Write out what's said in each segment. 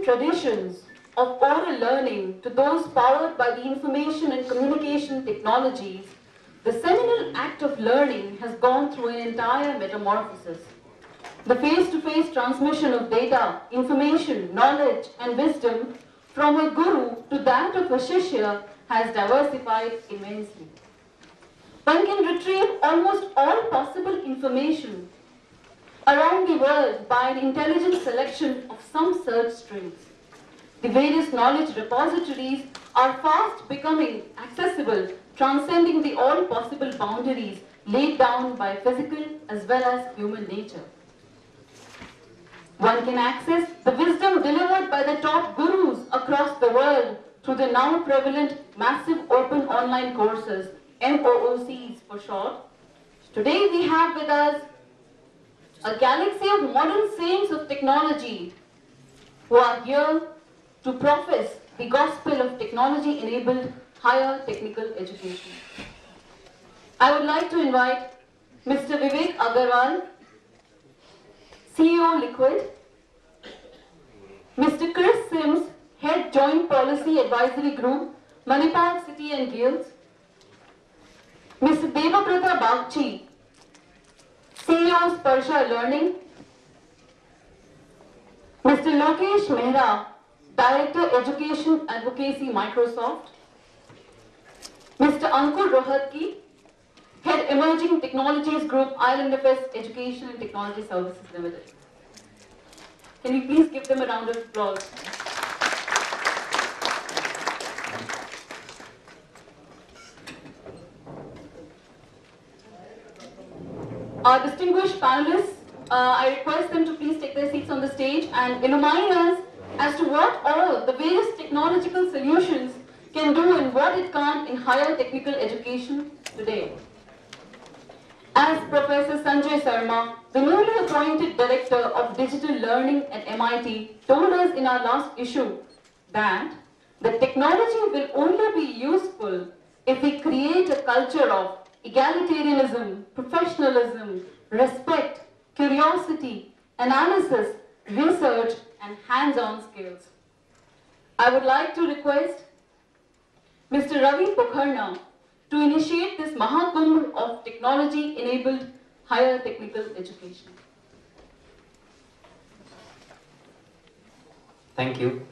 traditions of oral learning to those powered by the information and communication technologies, the seminal act of learning has gone through an entire metamorphosis. The face-to-face transmission of data, information, knowledge and wisdom from a guru to that of a shishya has diversified immensely. One can retrieve almost all possible information around the world by an intelligent selection of some search strings. The various knowledge repositories are fast becoming accessible, transcending the all possible boundaries laid down by physical as well as human nature. One can access the wisdom delivered by the top gurus across the world through the now prevalent massive open online courses, MOOCs for short. Today we have with us a galaxy of modern saints of technology who are here to profess the gospel of technology-enabled higher technical education. I would like to invite Mr. Vivek Agarwal, CEO Liquid, Mr. Chris Sims, Head Joint Policy Advisory Group, Manipal City and Guilds, Mr. Devabrata Bagchi, CEO Sparsha Learning, Mr. Lokesh Mehra, Director Education Advocacy Microsoft, Mr. Ankur Rohatgi, Head Emerging Technologies Group, ILNFS Education and Technology Services Limited. Can we please give them a round of applause? Our distinguished panelists, I request them to please take their seats on the stage and illumine us as to what all the various technological solutions can do and what it can't in higher technical education today. As Professor Sanjay Sarma, the newly appointed Director of Digital Learning at MIT, told us in our last issue that the technology will only be useful if we create a culture of egalitarianism, professionalism, respect, curiosity, analysis, research, and hands-on skills. I would like to request Mr. Ravi Pokharna to initiate this Mahakumbh of technology-enabled higher technical education. Thank you.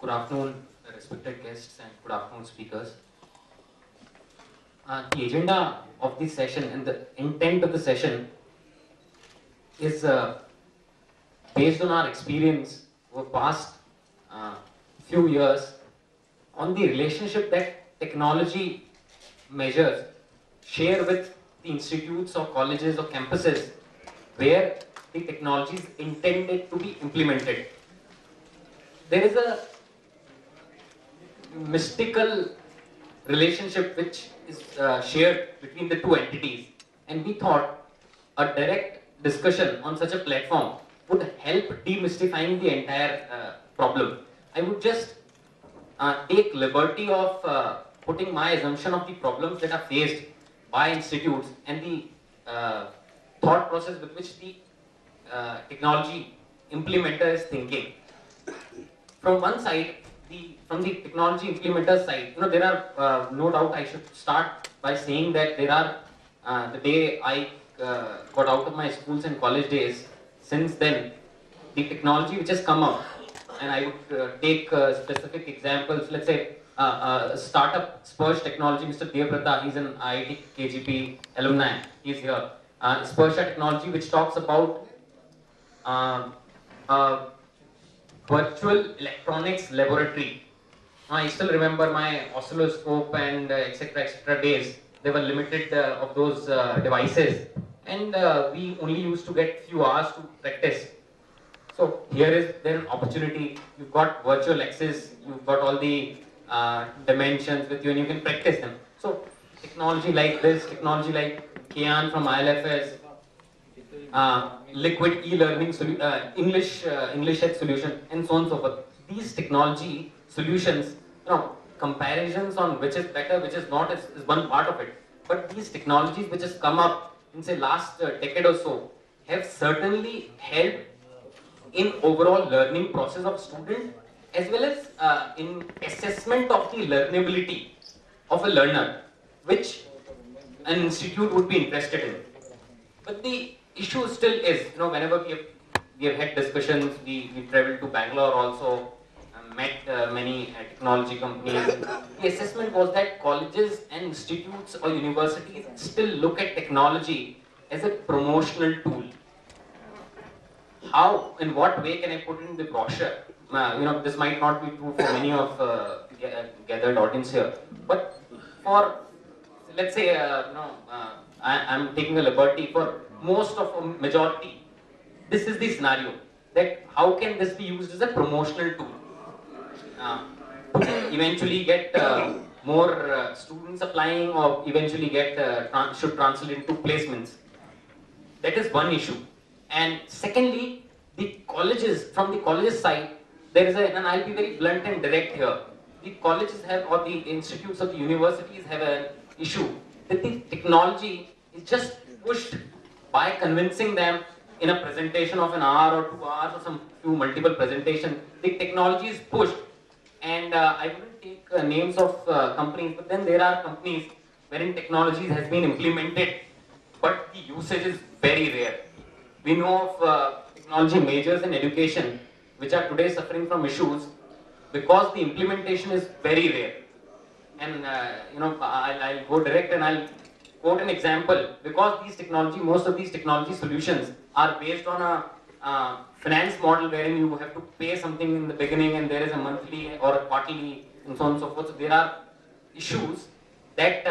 Good afternoon, respected guests, and good afternoon, speakers. The agenda of this session and the intent of the session is based on our experience over past few years on the relationship that technology measures share with the institutes or colleges or campuses where the technology is intended to be implemented. There is a mystical relationship which is shared between the two entities, and we thought a direct discussion on such a platform would help demystifying the entire problem. I would just take liberty of putting my assumption of the problems that are faced by institutes and the thought process with which the technology implementer is thinking. From one side, from the technology implementer side, there are no doubt I should start by saying that there are the day I got out of my schools and college days, since then the technology which has come up, and I would take specific examples. Let's say startup Sparsh Technology, Mr. Devabrata, he's an IIT KGP alumni, he's here. Sparsha Technology, which talks about virtual electronics laboratory. I still remember my oscilloscope and etc. days. There were limited of those devices, and we only used to get few hours to practice. So here is there an opportunity. You've got virtual access, you've got all the dimensions with you, and you can practice them. So technology like this, technology like Kian from ILFS, Liquid e-learning English Ed solution, and so on and so forth. These technology solutions, comparisons on which is better, which is not, is one part of it. But these technologies which has come up in say last decade or so have certainly helped in overall learning process of student, as well as in assessment of the learnability of a learner, which an institute would be interested in. But the issue still is, whenever we have had discussions, we traveled to Bangalore also, met many technology companies. The assessment was that colleges and institutes or universities still look at technology as a promotional tool. How, in what way can I put it in the brochure? This might not be true for many of gathered audience here, but for, let's say, I'm taking a liberty for most of a majority. This is the scenario, that how can this be used as a promotional tool to eventually get more students applying, or eventually get should translate into placements. That is one issue. And secondly, the colleges, from the colleges side, there is and I'll be very blunt and direct here. The colleges have, or the institutes or the universities have an issue that the technology is just pushed by convincing them in a presentation of an hour or 2 hours or some few multiple presentation. The technology is pushed, and I wouldn't take names of companies, but then there are companies wherein technologies has been implemented, but the usage is very rare. We know of technology majors in education which are today suffering from issues because the implementation is very rare. And I'll go direct and I'll quote an example. Because most of these technology solutions are based on a finance model wherein you have to pay something in the beginning and there is a monthly or a quarterly and so on and so forth. So there are issues that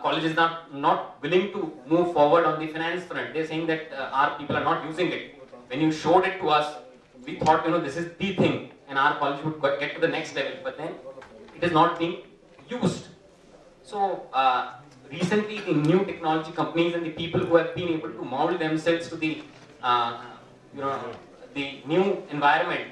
colleges are not willing to move forward on the finance front. They're saying that our people are not using it. When you showed it to us, we thought this is the thing and our college would get to the next level, but then it is not being used. So recently the new technology companies and the people who have been able to mold themselves to the the new environment,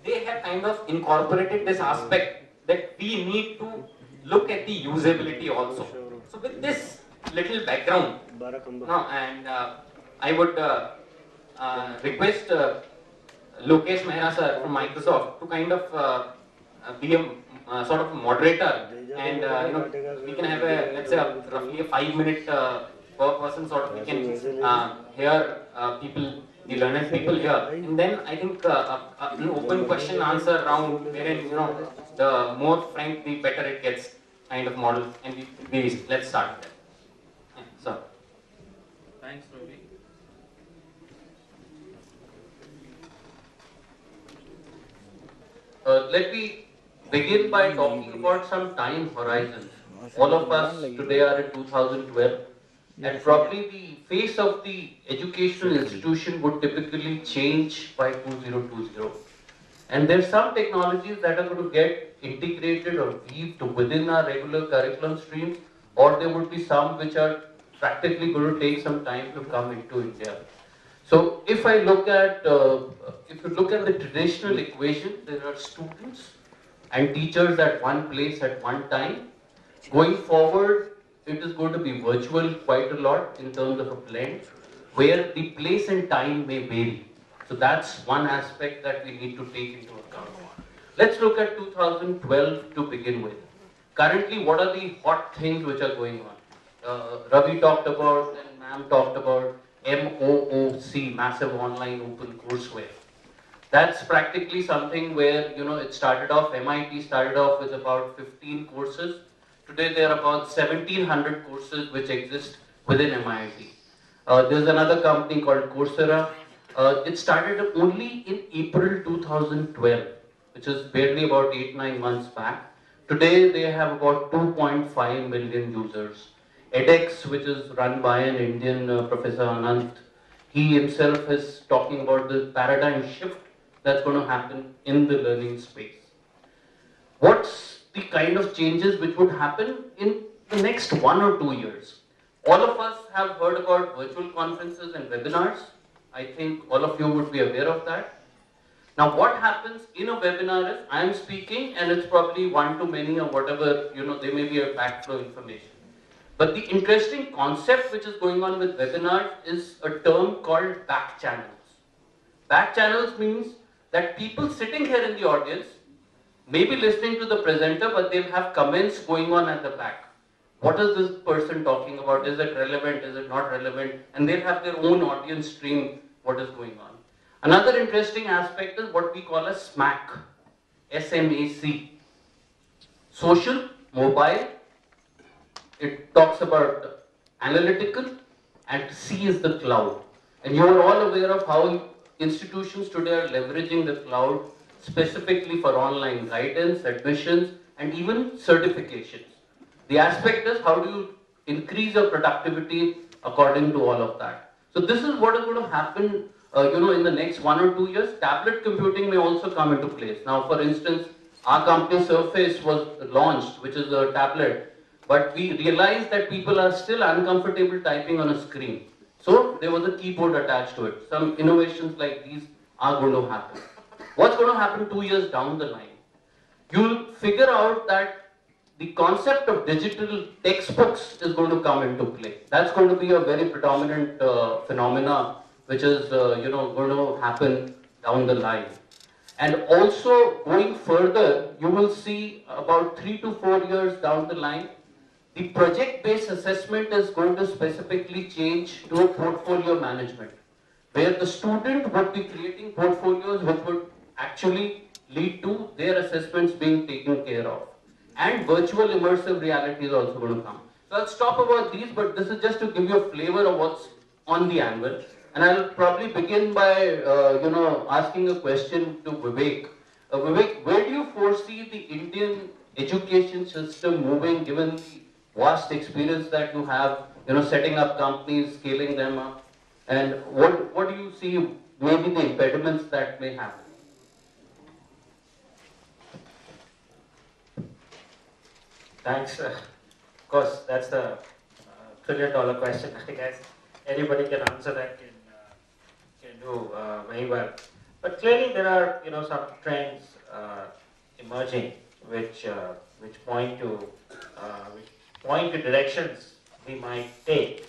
they have kind of incorporated this aspect that we need to look at the usability also. So with this little background, and I would request Lokesh Mehra sir from Microsoft to kind of be a sort of moderator, and we can have let's say roughly a 5-minute per person sort of, we can hear people, the learned people here, and then I think an open question answer round wherein the more frank the better it gets kind of model, and let's start there. Yeah, so Thanks, Ravi. Let me begin by talking about some time horizons. All of us today are in 2012, and probably the face of the educational institution would typically change by 2020. And there's some technologies that are going to get integrated or weaved within our regular curriculum streams, or there would be some which are practically going to take some time to come into India. So if I look at, if you look at the traditional equation, there are students and teachers at one place at one time. Going forward, it is going to be virtual quite a lot in terms of a blend, where the place and time may vary. So that's one aspect that we need to take into account. Let's look at 2012 to begin with. Currently, what are the hot things which are going on? Ravi talked about and ma'am talked about MOOC, Massive Online Open Courseware. That's practically something where, it started off, MIT started off with about 15 courses. Today there are about 1700 courses which exist within MIT. There's another company called Coursera. It started only in April 2012, which is barely about 8-9 months back. Today they have about 2.5 million users. edX, which is run by an Indian Professor Anant, he himself is talking about the paradigm shift that's going to happen in the learning space. What's the kind of changes which would happen in the next 1 or 2 years? All of us have heard about virtual conferences and webinars. I think all of you would be aware of that. Now what happens in a webinar is I am speaking and it's probably one-to-many or whatever, there may be a backflow information. But the interesting concept which is going on with webinars is a term called back channels. Back channels means that people sitting here in the audience may be listening to the presenter, but they'll have comments going on at the back. What is this person talking about? Is it relevant? Is it not relevant? And they'll have their own audience stream what is going on. Another interesting aspect is what we call a SMAC, SMAC. Social, mobile, it talks about analytical, and C is the cloud. And you are all aware of how institutions today are leveraging the cloud specifically for online guidance, admissions, and even certifications. The aspect is how do you increase your productivity according to all of that. So this is what is going to happen, in the next 1 or 2 years. Tablet computing may also come into place. Now, for instance, our company Surface was launched, which is a tablet, but we realized that people are still uncomfortable typing on a screen. So there was a keyboard attached to it. Some innovations like these are going to happen. What's going to happen 2 years down the line? You'll figure out that the concept of digital textbooks is going to come into play. That's going to be a very predominant phenomena, which is going to happen down the line. And also going further, you will see about 3 to 4 years down the line, the project-based assessment is going to specifically change to a portfolio management, where the student would be creating portfolios which would actually lead to their assessments being taken care of. And virtual immersive reality is also going to come. So I'll stop about these, but this is just to give you a flavor of what's on the anvil. And I'll probably begin by, asking a question to Vivek. Vivek, where do you foresee the Indian education system moving, given the vast experience that you have, setting up companies, scaling them up? And what do you see maybe the impediments that may happen? Thanks. Of course, that's the trillion-dollar question. I guess anybody can answer that, can do very well. But clearly, there are some trends emerging which point to directions we might take.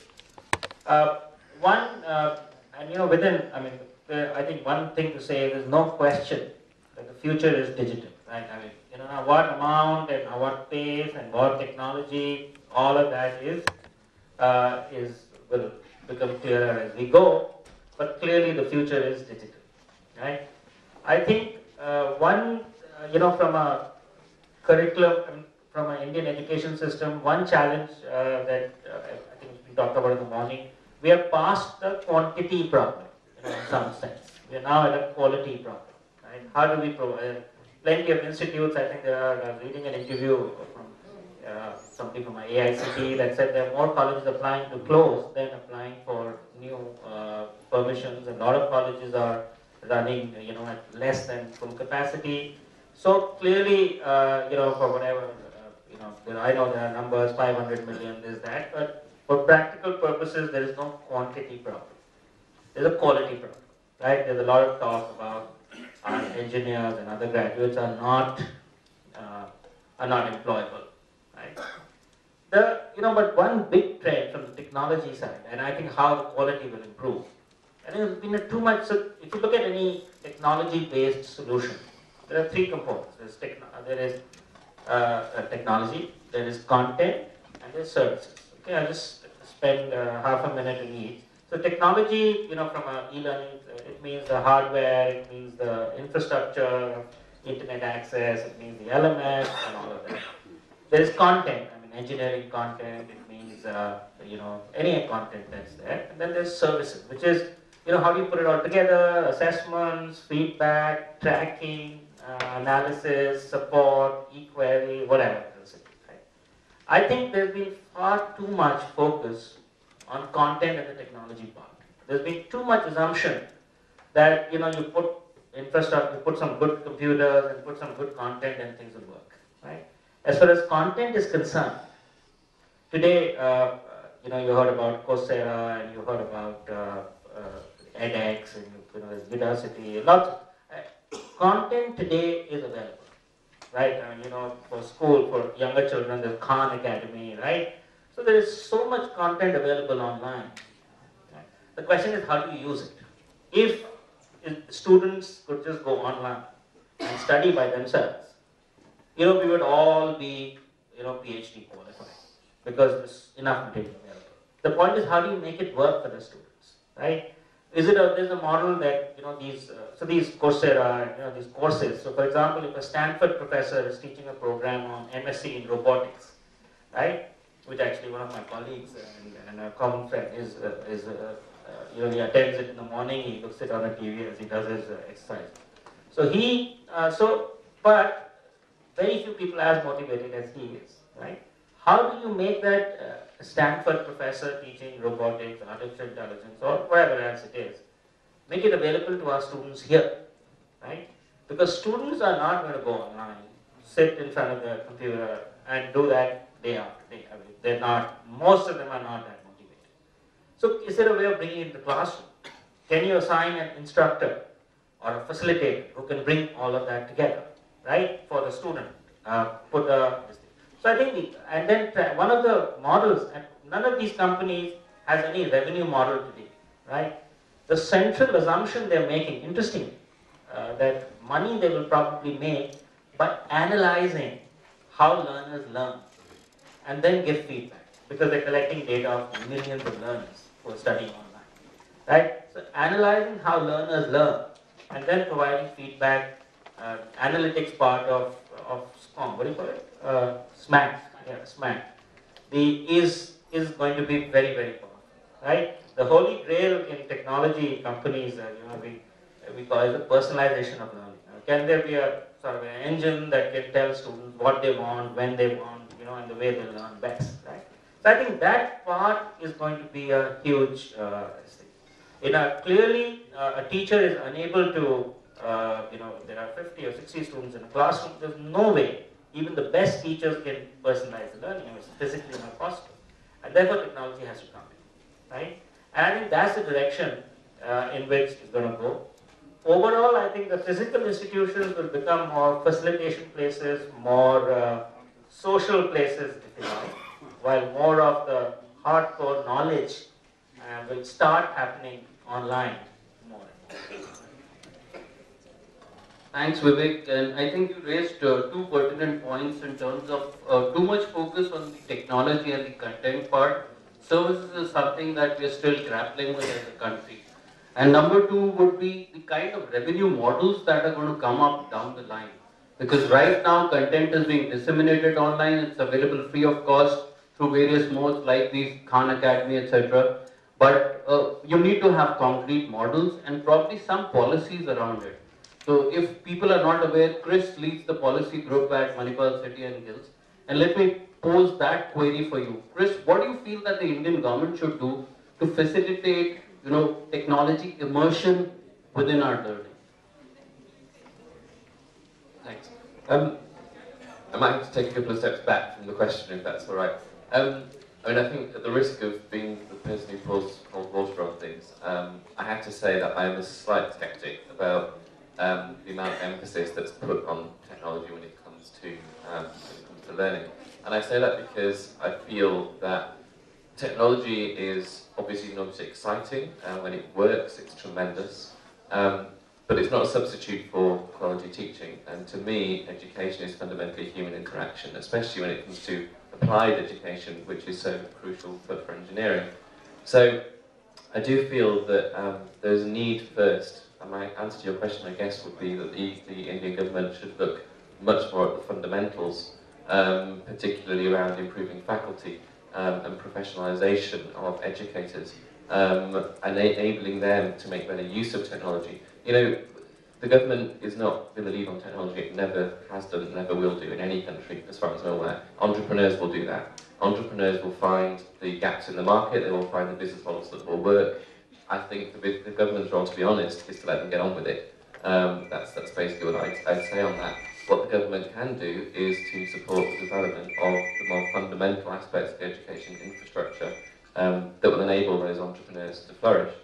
I think one thing to say is there's no question that the future is digital, right? Now what amount and what pace and what technology, all of that will become clearer as we go. But clearly, the future is digital, right? I think from a curriculum, from an Indian education system, one challenge that I think we talked about in the morning, we are past the quantity problem, in some sense. We are now at a quality problem, right? How do we provide? Plenty of institutes, I think I was reading an interview from somebody from AICTE that said there are more colleges applying to close than applying for new permissions. A lot of colleges are running, at less than full capacity. So clearly, for whatever, I know there are numbers, 500 million, is that, but for practical purposes, there is no quantity problem. There's a quality problem, right? There's a lot of talk about our engineers and other graduates are not employable, right? But one big trend from the technology side, and I think how the quality will improve. I think there's been too much. So if you look at any technology-based solution, there are 3 components. There is technology, there is content, and there's services. Okay, I'll just spend half a minute in each. So technology, from e-learning, it means the hardware, it means the infrastructure, internet access, it means the LMS, and all of that. There is content, engineering content, it means, any content that's there. And then there's services, which is, how do you put it all together, assessments, feedback, tracking, analysis, support, e-query, whatever it is. Right? I think there's been far too much focus on content and the technology part. There's been too much assumption that you put infrastructure, you put some good computers and put some good content and things will work. Right? As far as content is concerned, today you heard about Coursera and you heard about edX and there's Udacity. Lots of content today is available, right? For school, for younger children, there's Khan Academy, right? So there is so much content available online. Right? The question is, how do you use it? If if students could just go online and study by themselves, we would all be, PhD qualified because there's enough material available. The point is, how do you make it work for the students, right? There's a model that, these Coursera, these courses. So for example, if a Stanford professor is teaching a program on MSc in robotics, right? Which actually one of my colleagues and a common friend he attends it in the morning, he looks it on a TV as he does his exercise. But very few people as motivated as he is, right? How do you make that Stanford professor teaching robotics, artificial intelligence, or whatever else it is, make it available to our students here, right? Because students are not going to go online, sit in front of the computer and do that day after day. I mean, they're not, most of them are not that motivated. So is there a way of bringing it in the classroom? Can you assign an instructor or a facilitator who can bring all of that together, right, for the student? So I think, one of the models, and none of these companies has any revenue model today, right? The central assumption they're making, interesting, that money they will probably make by analyzing how learners learn and then give feedback, because they're collecting data of millions of learners who are studying online, right? So analyzing how learners learn and then providing feedback, analytics part of SCOM, what do you call it? SMAC, SMAC. Is going to be very, very powerful, right? The holy grail in technology companies, we call it the personalization of learning. Can there be a sort of an engine that can tell students what they want, when they want, and the way they learn best, right? So I think that part is going to be a huge thing. Clearly, a teacher is unable to, if there are 50 or 60 students in a classroom, there's no way even the best teachers can personalize the learning. It's physically not possible. And therefore, technology has to come in, right? And I think that's the direction in which it's going to go. Overall, I think the physical institutions will become more facilitation places, more social places, if you like, while more of the hardcore knowledge will start happening online more and more. Thanks, Vivek. And I think you raised two pertinent points in terms of too much focus on the technology and the content part. Services is something that we are still grappling with as a country. And number two would be the kind of revenue models that are going to come up down the line. Because right now, content is being disseminated online. It's available free of cost through various modes like the Khan Academy, etc. But you need to have concrete models and probably some policies around it. So if people are not aware, Chris leads the policy group at Manipal City and Guilds. And let me pose that query for you. Chris, what do you feel that the Indian government should do to facilitate, technology immersion within our learning? Thanks. I might have to take a couple of steps back from the question, if that's all right. I think at the risk of being the person who pours cold water on things, I have to say that I am a slight skeptic about the amount of emphasis that's put on technology when it comes to learning. And I say that because I feel that technology is obviously enormously exciting, and when it works, it's tremendous. But it's not a substitute for quality teaching. And to me, education is fundamentally human interaction, especially when it comes to applied education, which is so crucial for engineering. So I do feel that there's a need first, and my answer to your question, I guess, would be that the Indian government should look much more at the fundamentals, particularly around improving faculty and professionalisation of educators, and enabling them to make better use of technology. The government is not in the lead on technology. It never has done, never will do in any country, as far as I'm aware. Entrepreneurs will do that. Entrepreneurs will find the gaps in the market. They will find the business models that will work. I think the government's role, to be honest, is to let them get on with it. That's basically what I'd say on that. What the government can do is to support the development of the more fundamental aspects of the education infrastructure that will enable those entrepreneurs to flourish.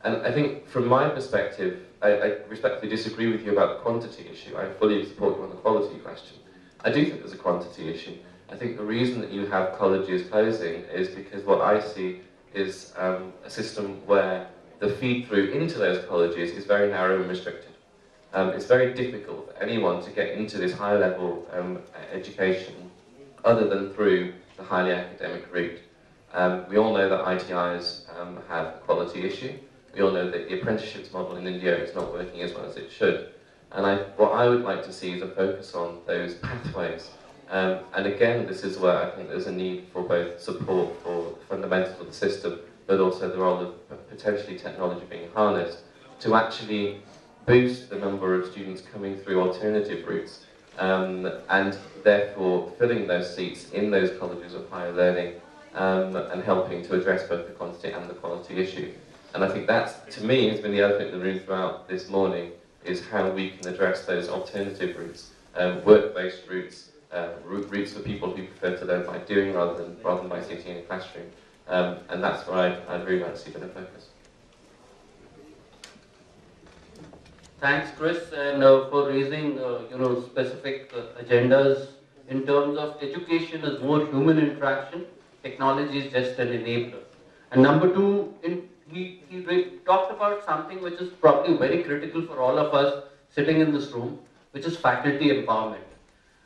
And I think from my perspective, I respectfully disagree with you about the quantity issue. I fully support you on the quality question. I do think there's a quantity issue. I think the reason that you have colleges closing is because what I see is a system where the feed through into those colleges is very narrow and restricted. It's very difficult for anyone to get into this higher level education other than through the highly academic route. We all know that ITIs have a quality issue. We all know that the apprenticeships model in India is not working as well as it should. And what I would like to see is a focus on those pathways. And again, this is where I think there's a need for both support for the fundamentals of the system, but also the role of potentially technology being harnessed to actually boost the number of students coming through alternative routes, and therefore filling those seats in those colleges of higher learning, and helping to address both the quantity and the quality issue. And I think that's, to me, has been the elephant in the room throughout this morning, is how we can address those alternative routes, work-based routes, routes for people who prefer to learn by doing rather than by sitting in a classroom. And that's where I'd really like to see a bit of focus. Thanks, Chris, and for raising specific agendas in terms of education as more human interaction. Technology is just an enabler. And number two, he talked about something which is probably very critical for all of us sitting in this room, which is faculty empowerment.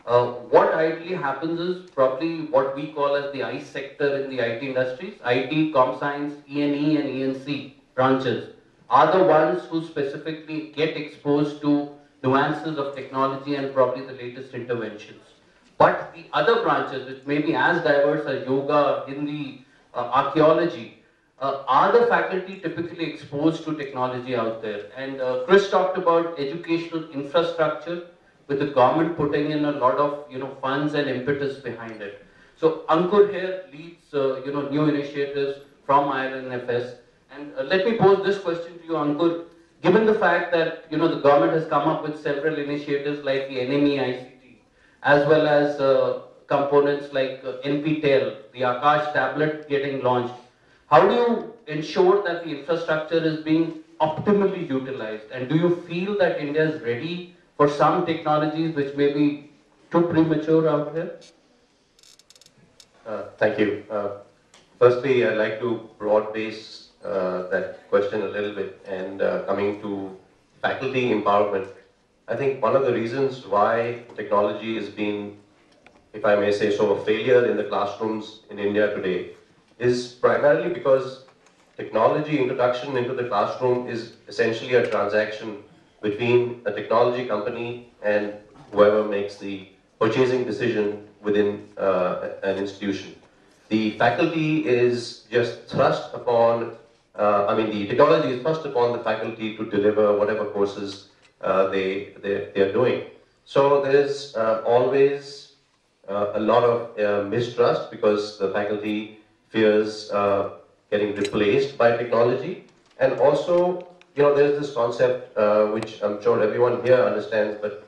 What ideally happens is probably what we call as the ICE sector in the IT industries, IT, Com Science, E&E and E&C branches are the ones who specifically get exposed to nuances of technology and probably the latest interventions. But the other branches, which may be as diverse as yoga, Hindi, archaeology, are the faculty typically exposed to technology out there? And Chris talked about educational infrastructure, with the government putting in a lot of funds and impetus behind it. So Ankur here leads new initiatives from IRNFS. And let me pose this question to you, Ankur. Given the fact that the government has come up with several initiatives like the NME ICT, as well as components like NPTEL, the Akash tablet getting launched, how do you ensure that the infrastructure is being optimally utilized? And do you feel that India is ready for some technologies which may be too premature out here? Thank you. Firstly, I'd like to broad base that question a little bit, and coming to faculty empowerment, I think one of the reasons why technology has been, if I may say so, a failure in the classrooms in India today is primarily because technology introduction into the classroom is essentially a transaction between a technology company and whoever makes the purchasing decision within an institution. The faculty is just thrust upon, the technology is thrust upon the faculty to deliver whatever courses they are doing. So there is always a lot of mistrust because the faculty fears getting replaced by technology, and also there's this concept which I'm sure everyone here understands, but